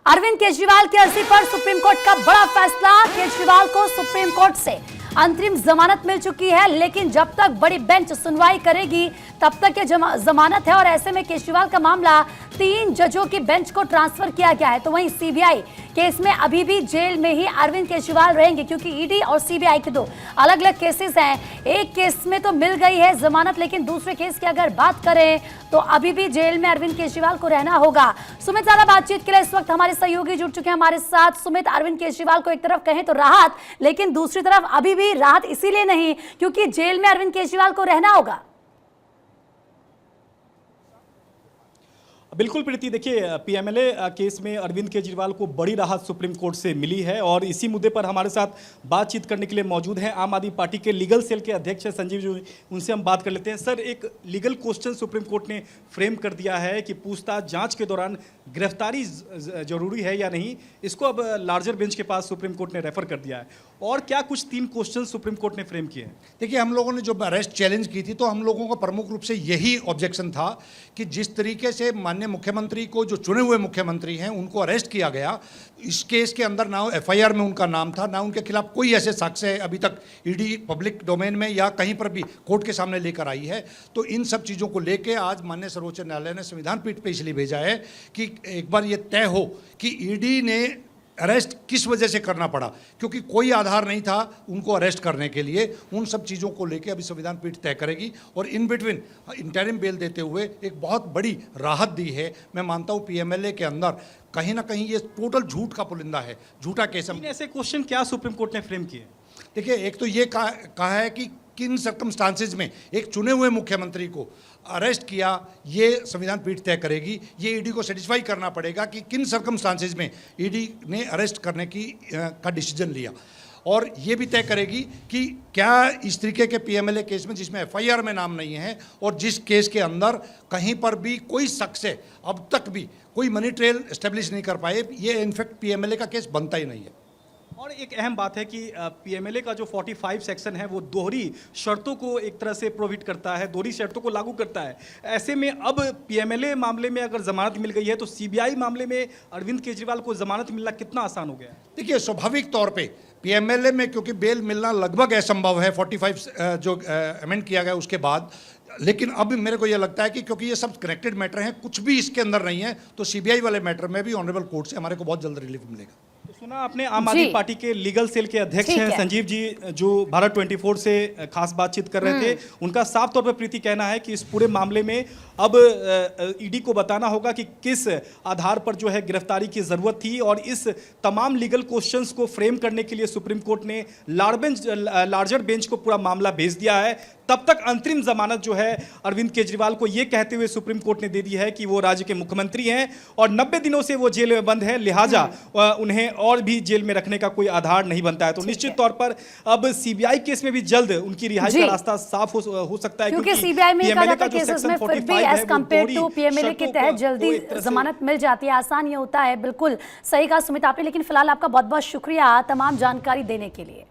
अरविंद केजरीवाल की अर्जी पर सुप्रीम कोर्ट का बड़ा फैसला। केजरीवाल को सुप्रीम कोर्ट से अंतरिम जमानत मिल चुकी है, लेकिन जब तक बड़ी बेंच सुनवाई करेगी तब तक ये जमानत है और ऐसे में केजरीवाल का मामला 3 जजों की बेंच को ट्रांसफर किया गया है। तो वहीं सीबीआई केस में अभी भी जेल में ही अरविंद केजरीवाल रहेंगे, क्योंकि ईडी और सीबीआई के 2 अलग अलग केसेस हैं। एक केस में तो मिल गई है जमानत, लेकिन दूसरे केस की अगर बात करें तो अभी भी जेल में अरविंद केजरीवाल को रहना होगा। सुमित, ज्यादा बातचीत के लिए इस वक्त हमारे सहयोगी जुड़ चुके हैं हमारे साथ। सुमित, अरविंद केजरीवाल को एक तरफ कहें तो राहत, लेकिन दूसरी तरफ अभी भी राहत इसीलिए नहीं क्योंकि जेल में अरविंद केजरीवाल को रहना होगा। बिल्कुल प्रीति, देखिए पीएमएलए केस में अरविंद केजरीवाल को बड़ी राहत सुप्रीम कोर्ट से मिली है और इसी मुद्दे पर हमारे साथ बातचीत करने के लिए मौजूद हैं आम आदमी पार्टी के लीगल सेल के अध्यक्ष संजीव जी, उनसे हम बात कर लेते हैं। सर, एक लीगल क्वेश्चन सुप्रीम कोर्ट ने फ्रेम कर दिया है कि पूछताछ जांच के दौरान गिरफ्तारी जरूरी है या नहीं, इसको अब लार्जर बेंच के पास सुप्रीम कोर्ट ने रेफर कर दिया है। और क्या कुछ 3 क्वेश्चन सुप्रीम कोर्ट ने फ्रेम किए हैं? देखिए, हम लोगों ने जो अरेस्ट चैलेंज की थी तो हम लोगों का प्रमुख रूप से यही ऑब्जेक्शन था कि जिस तरीके से माननीय मुख्यमंत्री को, जो चुने हुए मुख्यमंत्री हैं, उनको अरेस्ट किया गया, इस केस के अंदर ना एफआईआर में उनका नाम था, ना उनके खिलाफ कोई ऐसे साक्ष्य है अभी तक ईडी पब्लिक डोमेन में या कहीं पर भी कोर्ट के सामने लेकर आई है। तो इन सब चीज़ों को लेकर आज माननीय सर्वोच्च न्यायालय ने संविधान पीठ पर इसलिए भेजा है कि एक बार ये तय हो कि ईडी ने अरेस्ट किस वजह से करना पड़ा, क्योंकि कोई आधार नहीं था उनको अरेस्ट करने के लिए। उन सब चीज़ों को लेकर अभी संविधान पीठ तय करेगी और इन बिटवीन इंटरिम बेल देते हुए एक बहुत बड़ी राहत दी है। मैं मानता हूँ पीएमएलए के अंदर कहीं ना कहीं ये टोटल झूठ का पुलिंदा है, झूठा केस। ऐसे क्वेश्चन क्या सुप्रीम कोर्ट ने फ्रेम किए? देखिए, एक तो ये कहा है कि किन सर्कमस्टांसेज में एक चुने हुए मुख्यमंत्री को अरेस्ट किया, ये संविधान पीठ तय करेगी। ये ईडी को सेटिस्फाई करना पड़ेगा कि किन सर्कमस्टांसेज में ईडी ने अरेस्ट करने का डिसीजन लिया, और ये भी तय करेगी कि क्या इस तरीके के पीएमएलए केस में जिसमें एफआईआर में नाम नहीं है और जिस केस के अंदर कहीं पर भी कोई शख्स है, अब तक भी कोई मनी ट्रेल एस्टेब्लिश नहीं कर पाए, ये इनफैक्ट पीएमएलए का केस बनता ही नहीं है। और एक अहम बात है कि पीएमएलए का जो 45 सेक्शन है वो दोहरी शर्तों को एक तरह से प्रोहिबिट करता है, दोहरी शर्तों को लागू करता है। ऐसे में अब पीएमएलए मामले में अगर जमानत मिल गई है तो सीबीआई मामले में अरविंद केजरीवाल को जमानत मिलना कितना आसान हो गया है? देखिए, स्वाभाविक तौर पे पीएमएलए में क्योंकि बेल मिलना लगभग असंभव है 45 जो अमेंड किया गया उसके बाद, लेकिन अब मेरे को यह लगता है कि क्योंकि ये सब कनेक्टेड मैटर हैं, कुछ भी इसके अंदर नहीं है, तो सीबीआई वाले मैटर में भी ऑनरेबल कोर्ट से हमारे को बहुत जल्द रिलीफ मिलेगा। तो सुना आपने, आम आदमी पार्टी के लीगल सेल के अध्यक्ष हैं संजीव जी, जो भारत 24 से खास बातचीत कर रहे थे। उनका साफ तौर पर प्रीति कहना है कि इस पूरे मामले में अब ईडी को बताना होगा कि किस आधार पर जो है गिरफ्तारी की जरूरत थी, और इस तमाम लीगल क्वेश्चंस को फ्रेम करने के लिए सुप्रीम कोर्ट ने लार्जर बेंच को पूरा मामला भेज दिया है। तब तक अंतरिम जमानत जो है अरविंद केजरीवाल को, ये कहते हुए सुप्रीम कोर्ट ने दे दी है कि वो राज्य के मुख्यमंत्री हैं और 90 दिनों से वो जेल में बंद है, लिहाजा उन्हें और भी जेल में रखने का कोई आधार नहीं बनता है। तो निश्चित तौर पर अब सीबीआई केस में भी जल्द उनकी रिहाई का रास्ता साफ हो सकता है, क्योंकि सीबीआई में केसेस में फिर भी एज कंपेयर टू पीएमएलए के तहत जल्दी जमानत मिल जाती है, आसान ये होता है। बिल्कुल सही कहा सुमित आपने, लेकिन फिलहाल आपका बहुत बहुत शुक्रिया तमाम जानकारी देने के लिए।